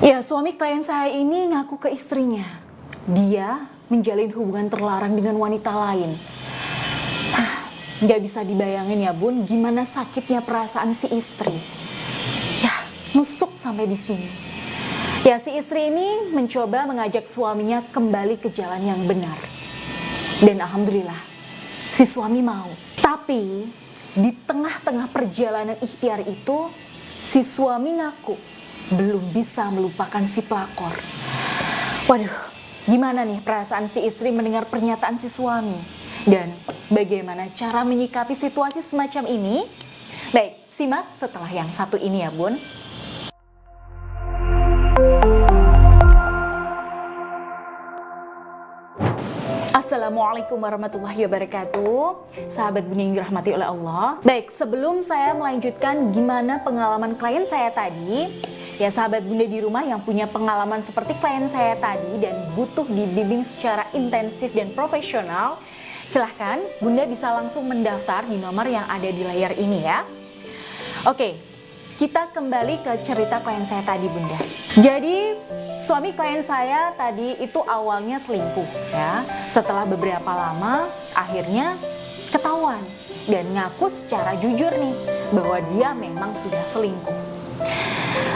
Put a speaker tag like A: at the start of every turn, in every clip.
A: Ya, suami klien saya ini ngaku ke istrinya, dia menjalin hubungan terlarang dengan wanita lain. Nggak bisa dibayangin ya bun, gimana sakitnya perasaan si istri. Ya, nusuk sampai di sini. Ya, si istri ini mencoba mengajak suaminya kembali ke jalan yang benar. Dan alhamdulillah, si suami mau. Tapi, di tengah-tengah perjalanan ikhtiar itu, si suami ngaku belum bisa melupakan si pelakor. Waduh, gimana nih perasaan si istri mendengar pernyataan si suami? Dan bagaimana cara menyikapi situasi semacam ini? Baik, simak setelah yang satu ini ya bun. Assalamualaikum warahmatullahi wabarakatuh. Sahabat Bunda yang dirahmati oleh Allah. Baik, sebelum saya melanjutkan gimana pengalaman klien saya tadi, ya sahabat Bunda di rumah yang punya pengalaman seperti klien saya tadi dan butuh dibimbing secara intensif dan profesional, silahkan Bunda bisa langsung mendaftar di nomor yang ada di layar ini ya. Oke, kita kembali ke cerita klien saya tadi Bunda. Jadi suami klien saya tadi itu awalnya selingkuh ya. Setelah beberapa lama akhirnya ketahuan dan ngaku secara jujur nih bahwa dia memang sudah selingkuh.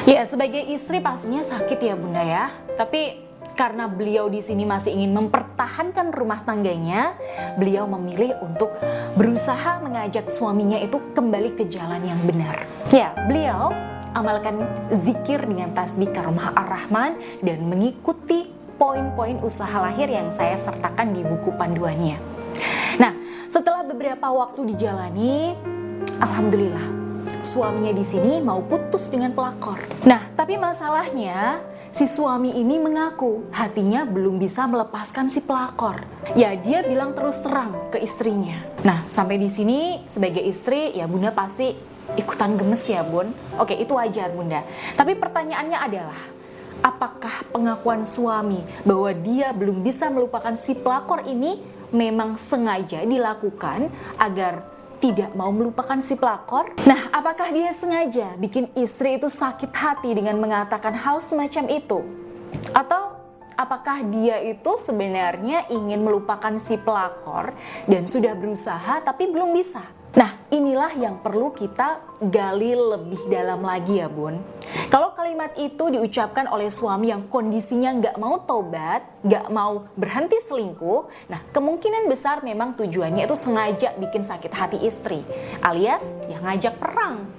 A: Ya, sebagai istri pastinya sakit ya Bunda ya. Tapi karena beliau di sini masih ingin mempertahankan rumah tangganya, beliau memilih untuk berusaha mengajak suaminya itu kembali ke jalan yang benar. Ya, beliau amalkan zikir dengan tasbih Karomah Ar-Rahman dan mengikuti poin-poin usaha lahir yang saya sertakan di buku panduannya. Nah, setelah beberapa waktu dijalani, alhamdulillah suaminya di sini mau putus dengan pelakor. Nah, tapi masalahnya si suami ini mengaku hatinya belum bisa melepaskan si pelakor. Ya, dia bilang terus terang ke istrinya. Nah, sampai di sini sebagai istri ya Bunda pasti ikutan gemes ya Bun. Oke, itu wajar Bunda. Tapi pertanyaannya adalah, apakah pengakuan suami bahwa dia belum bisa melupakan si pelakor ini memang sengaja dilakukan agar tidak mau melupakan si pelakor? Nah, apakah dia sengaja bikin istri itu sakit hati dengan mengatakan hal semacam itu? Atau apakah dia itu sebenarnya ingin melupakan si pelakor dan sudah berusaha tapi belum bisa? Nah, inilah yang perlu kita gali lebih dalam lagi ya Bun. Kalau kalimat itu diucapkan oleh suami yang kondisinya nggak mau tobat, nggak mau berhenti selingkuh, nah kemungkinan besar memang tujuannya itu sengaja bikin sakit hati istri, alias yang ngajak perang.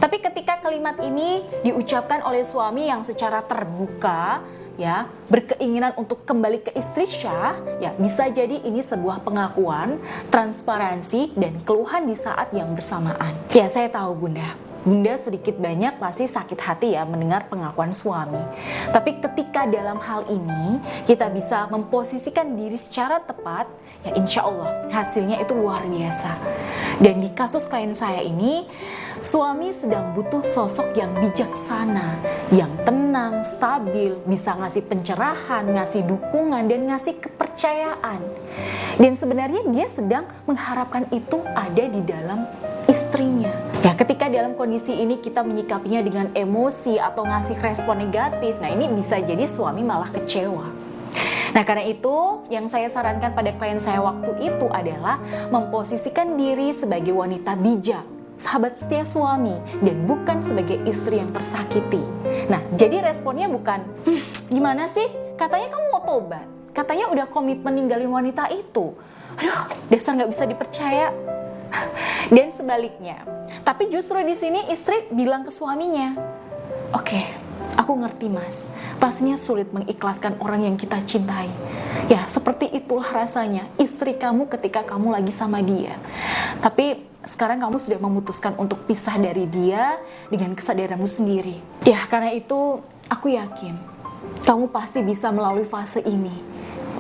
A: Tapi ketika kalimat ini diucapkan oleh suami yang secara terbuka, ya, berkeinginan untuk kembali ke istri Syah, ya bisa jadi ini sebuah pengakuan, transparansi, dan keluhan di saat yang bersamaan. Ya, saya tahu Bunda sedikit banyak pasti sakit hati ya mendengar pengakuan suami. Tapi ketika dalam hal ini kita bisa memposisikan diri secara tepat, ya insya Allah hasilnya itu luar biasa. Dan di kasus klien saya ini, suami sedang butuh sosok yang bijaksana, yang tenang, stabil, bisa ngasih pencerahan, ngasih dukungan, dan ngasih kepercayaan. Dan sebenarnya dia sedang mengharapkan itu ada di dalam istrinya. Ya, ketika dalam kondisi ini kita menyikapinya dengan emosi atau ngasih respon negatif, nah ini bisa jadi suami malah kecewa. Nah, karena itu yang saya sarankan pada klien saya waktu itu adalah memposisikan diri sebagai wanita bijak, sahabat setia suami, dan bukan sebagai istri yang tersakiti. Nah, jadi responnya bukan, gimana sih? Katanya kamu mau tobat, katanya udah komitmen ninggalin wanita itu. Aduh, dasar nggak bisa dipercaya. Dan sebaliknya. Tapi justru di sini istri bilang ke suaminya, oke, aku ngerti mas, pastinya sulit mengikhlaskan orang yang kita cintai. Ya, seperti itulah rasanya istri kamu ketika kamu lagi sama dia. Tapi sekarang kamu sudah memutuskan untuk pisah dari dia dengan kesadaranmu sendiri. Ya, karena itu aku yakin kamu pasti bisa melalui fase ini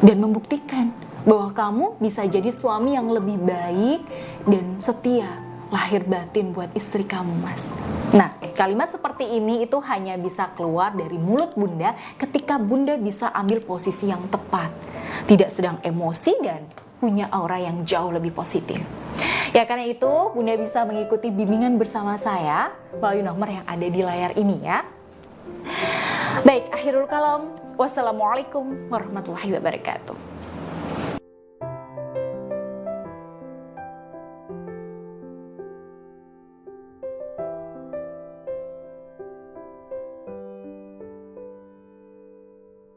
A: dan membuktikan bahwa kamu bisa jadi suami yang lebih baik dan setia lahir batin buat istri kamu, mas. Nah, kalimat seperti ini itu hanya bisa keluar dari mulut Bunda ketika Bunda bisa ambil posisi yang tepat, tidak sedang emosi dan punya aura yang jauh lebih positif. Ya, karena itu Bunda bisa mengikuti bimbingan bersama saya melalui nomor yang ada di layar ini ya. Baik, akhirul kalam. Wassalamualaikum warahmatullahi wabarakatuh.